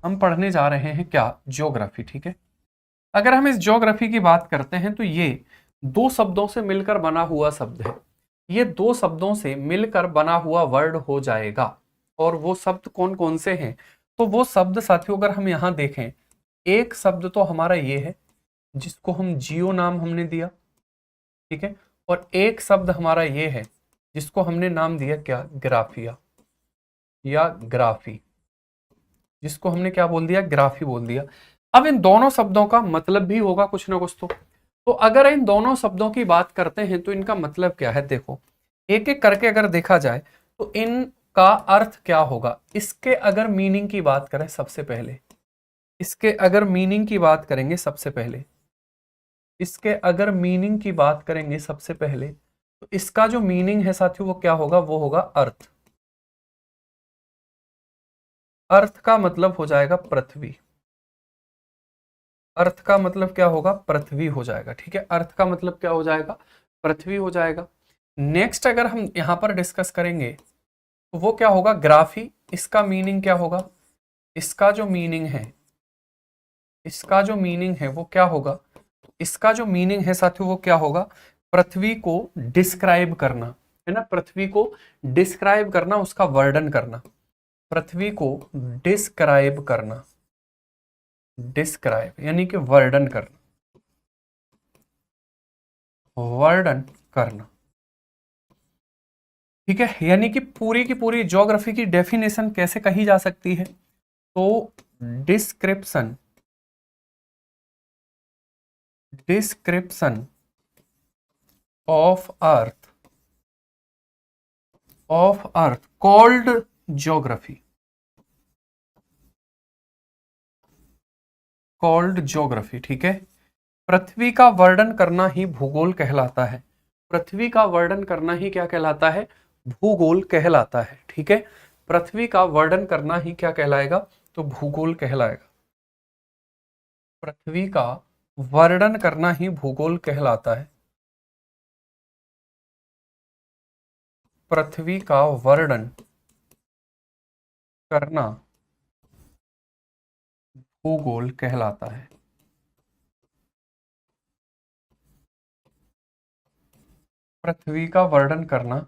हम पढ़ने जा रहे हैं क्या, ज्योग्राफी। ठीक है, अगर हम इस ज्योग्राफी की बात करते हैं तो ये दो शब्दों से मिलकर बना हुआ शब्द है। ये दो शब्दों से मिलकर बना हुआ वर्ड हो जाएगा। और वो शब्द कौन कौन से हैं, तो वो शब्द साथियों अगर हम यहां देखें, एक शब्द तो हमारा ये है जिसको हम जियो नाम हमने दिया। ठीक है, और एक शब्द हमारा ये है जिसको हमने नाम दिया क्या, ग्राफिया या ग्राफी, जिसको हमने क्या बोल दिया, ग्राफी बोल दिया। अब इन दोनों शब्दों का मतलब भी होगा कुछ ना कुछ तो अगर इन दोनों शब्दों की बात करते हैं तो इनका मतलब क्या है, देखो एक एक करके अगर देखा जाए तो इनका अर्थ क्या होगा। इसके अगर मीनिंग की बात करें सबसे पहले, इसके अगर मीनिंग की बात करेंगे सबसे पहले, इसके अगर मीनिंग की बात करेंगे सबसे पहले, तो इसका जो मीनिंग है साथियों वो क्या होगा, वो होगा अर्थ। अर्थ का मतलब हो जाएगा पृथ्वी। अर्थ का मतलब क्या होगा, पृथ्वी हो जाएगा। ठीक है, अर्थ का मतलब क्या हो जाएगा, पृथ्वी हो जाएगा। नेक्स्ट अगर हम यहां पर डिस्कस करेंगे तो वो क्या होगा, ग्राफी। इसका मीनिंग क्या होगा, इसका जो मीनिंग है, इसका जो मीनिंग है वो क्या होगा, इसका जो मीनिंग है साथियों वो क्या होगा, पृथ्वी को डिस्क्राइब करना, है ना, पृथ्वी को डिस्क्राइब करना, उसका वर्णन करना, पृथ्वी को डिस्क्राइब करना, डिस्क्राइब यानी कि वर्णन करना, वर्णन करना। ठीक है, यानी कि पूरी की पूरी ज्योग्राफी की डेफिनेशन कैसे कही जा सकती है, तो description, description of earth, of earth called geography, called geography. ठीक है, पृथ्वी का वर्णन करना ही भूगोल कहलाता है। पृथ्वी का वर्णन करना ही क्या कहलाता है, भूगोल कहलाता है। ठीक है, पृथ्वी का वर्णन करना ही क्या कहलाएगा, तो भूगोल कहलाएगा। पृथ्वी का वर्णन करना ही भूगोल कहलाता है। पृथ्वी का वर्णन करना भूगोल कहलाता है। पृथ्वी का वर्णन करना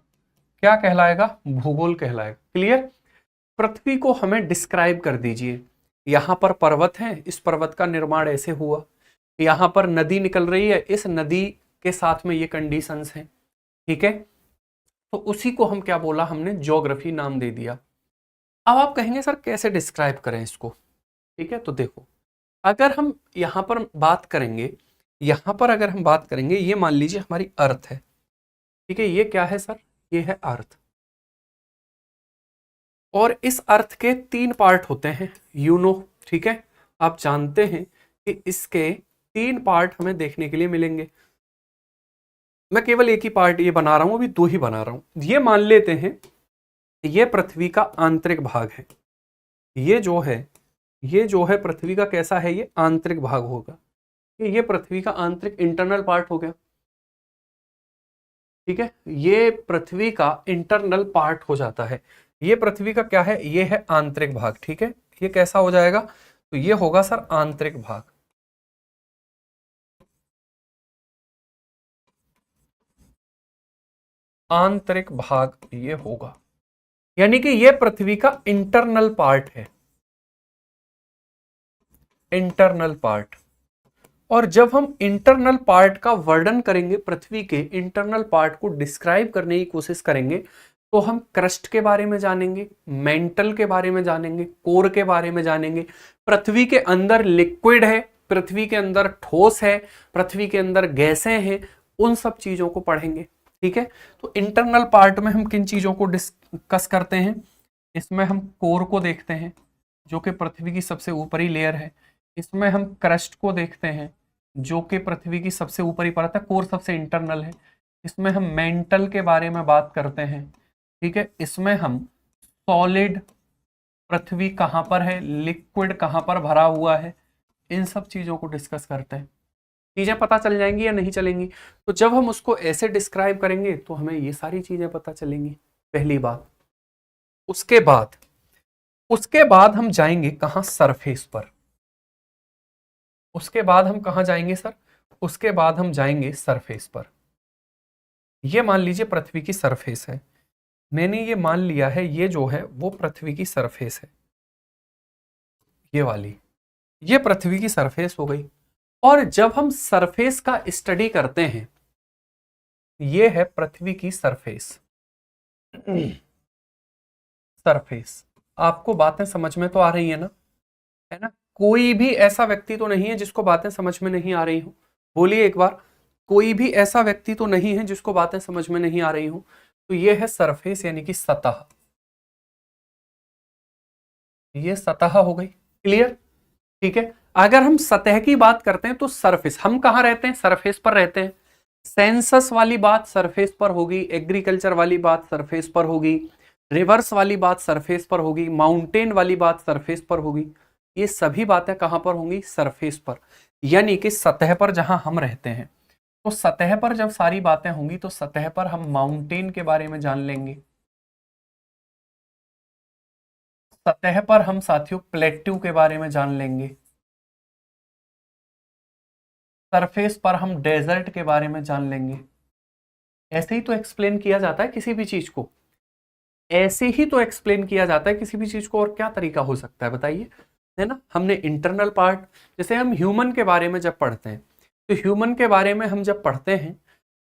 क्या कहलाएगा, भूगोल कहलाएगा। क्लियर, पृथ्वी को हमें डिस्क्राइब कर दीजिए। यहां पर पर्वत है, इस पर्वत का निर्माण ऐसे हुआ, यहां पर नदी निकल रही है, इस नदी के साथ में ये कंडीशंस हैं। ठीक है, तो उसी को हम क्या बोला, हमने ज्योग्राफी नाम दे दिया। अब आप कहेंगे सर कैसे डिस्क्राइब करें इसको। ठीक है, तो देखो अगर हम यहां पर बात करेंगे, यहां पर अगर हम बात करेंगे, ये मान लीजिए हमारी अर्थ है। ठीक है, ये क्या है सर, ये है अर्थ। और इस अर्थ के तीन पार्ट होते हैं, यू नो। ठीक है, आप जानते हैं कि इसके तीन पार्ट हमें देखने के लिए मिलेंगे। मैं केवल एक ही पार्ट ये बना रहा हूं, अभी दो ही बना रहा हूं। ये मान लेते हैं ये पृथ्वी का आंतरिक भाग है, ये जो है, ये जो है पृथ्वी का कैसा है, ये आंतरिक भाग होगा। ये पृथ्वी का आंतरिक इंटरनल पार्ट हो गया। ठीक है, ये पृथ्वी का इंटरनल पार्ट हो जाता है। ये पृथ्वी का क्या है, ये है आंतरिक भाग। ठीक है, ये कैसा हो जाएगा, तो ये होगा सर आंतरिक भाग। आंतरिक भाग ये होगा, यानी कि ये पृथ्वी का इंटरनल पार्ट है, इंटरनल पार्ट। और जब हम इंटरनल पार्ट का वर्णन करेंगे, पृथ्वी के इंटरनल पार्ट को डिस्क्राइब करने की कोशिश करेंगे, तो हम क्रस्ट के बारे में जानेंगे, मेंटल के बारे में जानेंगे, कोर के बारे में जानेंगे। पृथ्वी के अंदर लिक्विड है, पृथ्वी के अंदर ठोस है, पृथ्वी के अंदर गैसें हैं, उन सब चीजों को पढ़ेंगे। ठीक है, तो इंटरनल पार्ट में हम किन चीजों को डिस्कस करते हैं, इसमें हम कोर को देखते हैं जो कि पृथ्वी की सबसे ऊपरी लेयर है। इसमें हम क्रस्ट को देखते हैं जो कि पृथ्वी की सबसे ऊपरी परत है, कोर सबसे इंटरनल है। इसमें हम मेंटल के बारे में बात करते हैं। ठीक है, इसमें हम सॉलिड, पृथ्वी कहाँ पर है, लिक्विड कहाँ पर भरा हुआ है, इन सब चीजों को डिस्कस करते हैं। चीजें पता चल जाएंगी या नहीं चलेंगी, तो जब हम उसको ऐसे डिस्क्राइब करेंगे तो हमें ये सारी चीजें पता चलेंगी, पहली बात। उसके बाद उसके बाद हम जाएंगे कहां, सरफेस पर। उसके बाद हम कहां जाएंगे सर, उसके बाद हम जाएंगे सरफेस पर। ये मान लीजिए पृथ्वी की सरफेस है, मैंने ये मान लिया है ये जो है वो पृथ्वी की सरफेस है, ये वाली, ये पृथ्वी की सरफेस हो गई। और जब हम सरफेस का स्टडी करते हैं, ये है पृथ्वी की सरफेस। सरफेस, आपको बातें समझ में तो आ रही है ना, है ना? कोई भी ऐसा व्यक्ति तो नहीं है जिसको बातें समझ में नहीं आ रही हो, बोलिए एक बार, कोई भी ऐसा व्यक्ति तो नहीं है जिसको बातें समझ में नहीं आ रही हो। तो ये है सरफेस यानी कि सतह, ये सतह हो गई, क्लियर? ठीक है, अगर हम सतह की बात करते हैं तो सरफेस, हम कहां रहते हैं, सरफेस पर रहते हैं। सेंसस वाली बात सरफेस पर होगी, एग्रीकल्चर वाली बात सरफेस पर होगी, रिवर्स वाली बात सरफेस पर होगी, माउंटेन वाली बात सरफेस पर होगी। ये सभी बातें कहां पर होंगी, सरफेस पर, यानी कि सतह पर जहां हम रहते हैं। तो सतह पर जब सारी बातें होंगी तो सतह पर हम माउंटेन के बारे में जान लेंगे, सतह पर हम साथियों प्लेट्यू के बारे में जान लेंगे, सरफेस पर हम डेजर्ट के बारे में जान लेंगे। ऐसे ही तो एक्सप्लेन किया जाता है किसी भी चीज को, ऐसे ही तो एक्सप्लेन किया जाता है किसी भी चीज को, और क्या तरीका हो सकता है बताइए, है ना? हमने इंटरनल पार्ट, जैसे हम ह्यूमन के बारे में जब पढ़ते हैं, तो ह्यूमन के बारे में हम जब पढ़ते हैं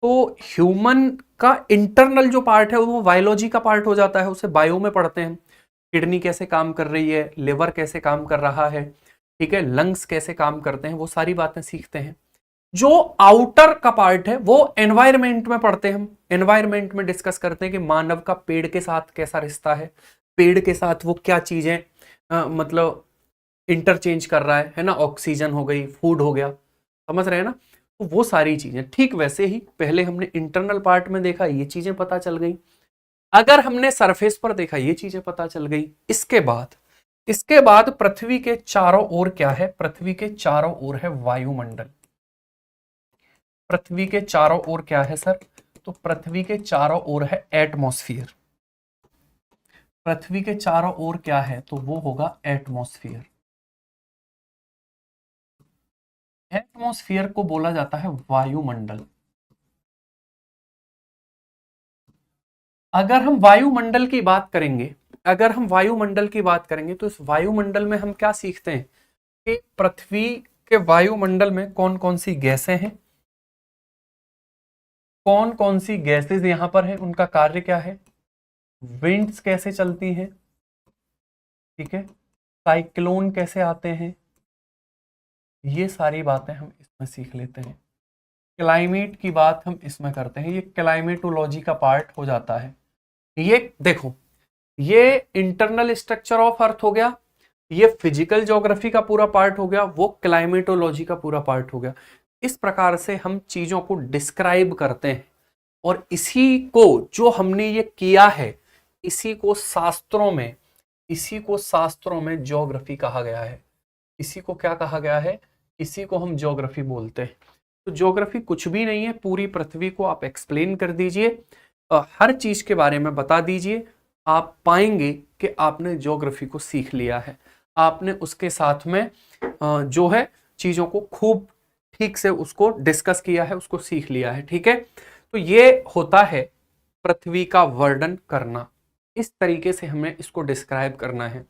तो ह्यूमन का इंटरनल जो पार्ट है वो बायोलॉजी का पार्ट हो जाता है, उसे बायो में पढ़ते हैं। किडनी कैसे काम कर रही है, लिवर कैसे काम कर रहा है, ठीक है, लंग्स कैसे काम करते हैं, वो सारी बातें सीखते हैं। जो आउटर का पार्ट है वो एनवायरमेंट में पढ़ते हैं, हम एनवायरमेंट में डिस्कस करते हैं कि मानव का पेड़ के साथ कैसा रिश्ता है, पेड़ के साथ वो क्या चीजें मतलब इंटरचेंज कर रहा है ना, ऑक्सीजन हो गई, फूड हो गया, समझ रहे हैं ना? तो वो सारी चीजें, ठीक वैसे ही पहले हमने इंटरनल पार्ट में देखा, ये चीजें पता चल गई। अगर हमने सरफेस पर देखा, ये चीजें पता चल गई। इसके बाद पृथ्वी के चारों ओर क्या है, पृथ्वी के चारों ओर है वायुमंडल। पृथ्वी के चारों ओर क्या है सर, तो पृथ्वी के चारों ओर है एटमॉस्फेयर। पृथ्वी के चारों ओर क्या है, तो वो होगा एटमॉस्फेयर। एटमॉस्फेयर को बोला जाता है वायुमंडल। अगर हम वायुमंडल की बात करेंगे, अगर हम वायुमंडल की बात करेंगे तो इस वायुमंडल में हम क्या सीखते हैं कि पृथ्वी के वायुमंडल में कौन कौन सी गैसें हैं, कौन कौन सी गैसेज यहां पर है, उनका कार्य क्या है, विंड्स कैसे चलती हैं, ठीक है, साइक्लोन कैसे आते हैं, ये सारी बातें हम इसमें सीख लेते हैं। क्लाइमेट की बात हम इसमें करते हैं, ये क्लाइमेटोलॉजी का पार्ट हो जाता है। ये देखो, ये इंटरनल स्ट्रक्चर ऑफ अर्थ हो गया, ये फिजिकल ज्योग्राफी का पूरा पार्ट हो गया, वो क्लाइमेटोलॉजी का पूरा पार्ट हो गया। इस प्रकार से हम चीजों को डिस्क्राइब करते हैं, और इसी को जो हमने ये किया है, इसी को शास्त्रों में, इसी को शास्त्रों में ज्योग्राफी कहा गया है। इसी को क्या कहा गया है, इसी को हम ज्योग्राफी बोलते हैं। तो ज्योग्राफी कुछ भी नहीं है, पूरी पृथ्वी को आप एक्सप्लेन कर दीजिए, हर चीज के बारे में बता दीजिए, आप पाएंगे कि आपने ज्योग्राफी को सीख लिया है, आपने उसके साथ में जो है चीजों को खूब ठीक से उसको डिस्कस किया है, उसको सीख लिया है, ठीक है? तो ये होता है पृथ्वी का वर्णन करना, इस तरीके से हमें इसको डिस्क्राइब करना है।